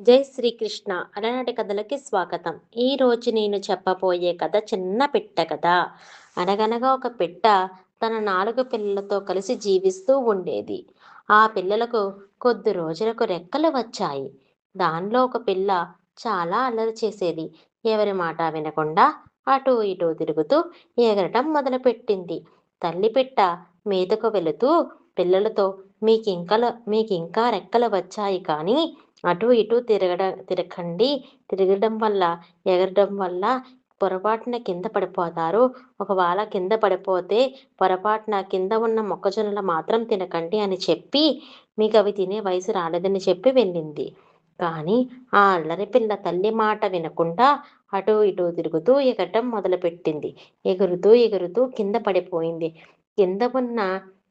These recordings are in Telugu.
జై శ్రీకృష్ణ అలనాటి కథలకి స్వాగతం. ఈరోజు నేను చెప్పబోయే కథ చిన్న పిట్ట కథ. అనగనగా ఒక పిట్ట తన 4 పిల్లలతో కలిసి జీవిస్తూ ఉండేది. ఆ పిల్లలకు కొద్ది రోజులకు రెక్కలు వచ్చాయి. దానిలో ఒక పిల్ల చాలా అల్లరి చేసేది. ఎవరి మాట వినకుండా అటూ ఇటూ తిరుగుతూ ఎగరటం మొదలుపెట్టింది. తల్లి పిట్ట మీదకు వెళుతూ పిల్లలతో మీకింకా రెక్కలు వచ్చాయి కానీ అటు ఇటు తిరగకండి. తిరగడం వల్ల, ఎగరడం వల్ల పొరపాటున కింద పడిపోతారు. ఒకవేళ కింద పడిపోతే పొరపాటున కింద ఉన్న మొక్కజొన్నలు మాత్రం తినకండి అని చెప్పి, మీకవి తినే వయసు రాలేదని చెప్పి వెళ్ళింది. కానీ ఆ అల్లరి పిల్ల తల్లి మాట వినకుండా అటూ ఇటూ తిరుగుతూ ఎగరటం మొదలుపెట్టింది. ఎగురుతూ, ఎగురుతూ కింద పడిపోయింది. కింద ఉన్న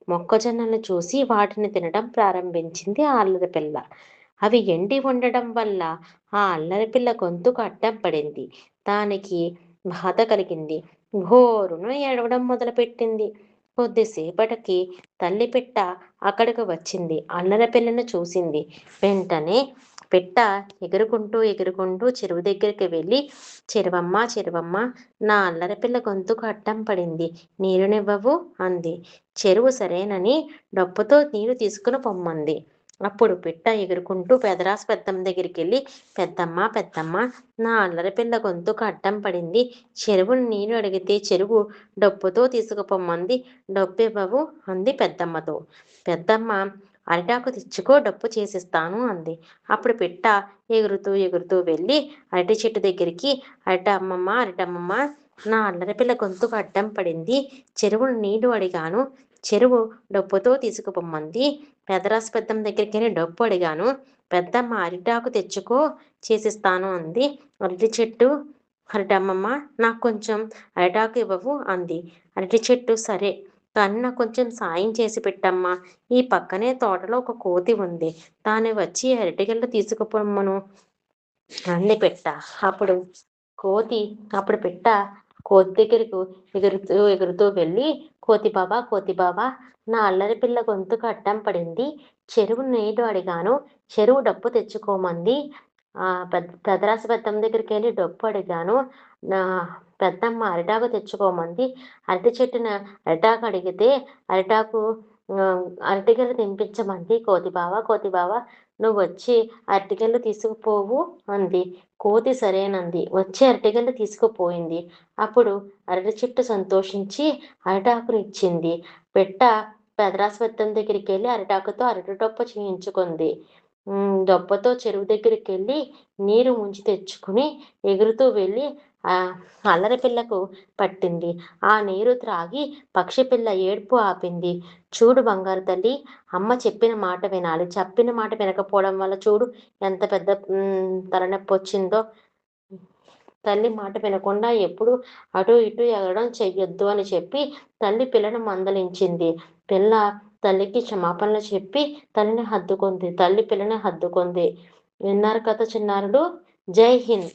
మొక్కజొన్నలను చూసి వాటిని తినడం ప్రారంభించింది ఆ అల్లరి పిల్ల. అవి ఎండి ఉండడం వల్ల ఆ అల్లరి పిల్ల గొంతుకు అడ్డం పడింది. దానికి బాధ కలిగింది. భోరున ఏడవడం మొదలుపెట్టింది. కొద్దిసేపటికి తల్లి పిట్ట అక్కడికి వచ్చింది. అల్లరి పిల్లను చూసింది. వెంటనే పిట్ట ఎగురుకుంటూ ఎగురుకుంటూ చెరువు దగ్గరికి వెళ్ళి, చెరువమ్మ చెరువమ్మ, నా అల్లరి పిల్ల గొంతుకు అడ్డం పడింది. నీరునివ్వవు అంది. చెరువు సరేనని డప్పుతో నీరు తీసుకుని పొమ్మంది. అప్పుడు పిట్ట ఎగురుకుంటూ పెదరాసు పెద్దమ్మ దగ్గరికెళ్ళి, పెద్దమ్మ పెద్దమ్మ, నా అల్లరి పిల్ల గొంతుకు అడ్డం పడింది. చెరువుని నీరు అడిగితే చెరువు డప్పుతో తీసుకుపొమ్మంది. డప్పివ్వవు అంది పెద్దమ్మతో. పెద్దమ్మ అరిటాకు తెచ్చుకో, డప్పు చేసిస్తాను అంది. అప్పుడు పిట్ట ఎగురుతూ ఎగురుతూ వెళ్ళి అరటి చెట్టు దగ్గరికి, అరటమ్మమ్మ, నా అల్లరి పిల్ల గొంతుకు అడ్డం పడింది. చెరువును నీళ్లు అడిగాను. చెరువు డప్పుతో తీసుకుపొమ్మంది. పెదరాసు పెద్దమ్మ దగ్గరికెళ్ళి డప్పు అడిగాను. పెద్దమ్మ అరిటాకు తెచ్చుకో, చేసిస్తాను అంది. అరటి చెట్టు, అరటమ్మమ్మ, నాకు కొంచెం అరిటాకు ఇవ్వవు అంది. అరటి చెట్టు, సరే కానీ నాకు కొంచెం సాయం చేసి పెట్టమ్మా. ఈ పక్కనే తోటలో ఒక కోతి ఉంది. దాన్ని వచ్చి అరటిగెళ్ళు తీసుకుపొమ్మను అంది పెట్ట. అప్పుడు కోతి అప్పుడు పెట్ట కోతి దగ్గరకు ఎగురుతూ ఎగురుతూ వెళ్ళి, కోతి బాబా, నా అల్లరి పిల్ల గొంతుకు అడ్డం పడింది. చెరువు నీళ్లు అడిగాను. చెరువు డప్పు తెచ్చుకోమంది. పెదరాసి పెద్దమ్మ దగ్గరికి వెళ్ళి డప్పు అడిగాను. నా పెద్దమ్మ అరిటాకు తెచ్చుకోమంది. అరటి చెట్టున అరిటాకు అడిగితే అరిటాకు అరటిగెలు తినిపించమంది. కోతి బావ, నువ్వు వచ్చి అరటిగెలు తీసుకుపోవు అంది. కోతి సరేనంది. వచ్చి అరటిగెలు తీసుకుపోయింది. అప్పుడు అరటి చెట్టు సంతోషించి అరిటాకుని ఇచ్చింది. పెట్ట పెదరాసు పెద్దమ్మ దగ్గరికి వెళ్ళి అరిటాకుతో అరటి డొప్ప చేయించుకుంది. డొప్పతో చెరువు దగ్గరికి వెళ్ళి నీరు ముంచి తెచ్చుకుని ఎగురుతూ వెళ్ళి ఆ అల్లరి పిల్లకు పట్టింది. ఆ నీరు త్రాగి పక్షి పిల్ల ఏడుపు ఆపింది. చూడు బంగారు తల్లి, అమ్మ చెప్పిన మాట వినాలి. చెప్పిన మాట వినకపోవడం వల్ల చూడు ఎంత పెద్ద తలనొప్పి వచ్చిందో. తల్లి మాట వినకుండా ఎప్పుడు అటు ఇటు ఎగరడం చెయ్యొద్దు అని చెప్పి తల్లి పిల్లను మందలించింది. పిల్ల తల్లికి క్షమాపణలు చెప్పి తల్లి పిల్లని హద్దుకుంది. విన్నారు కదా చిన్నారులు. జై హింద్.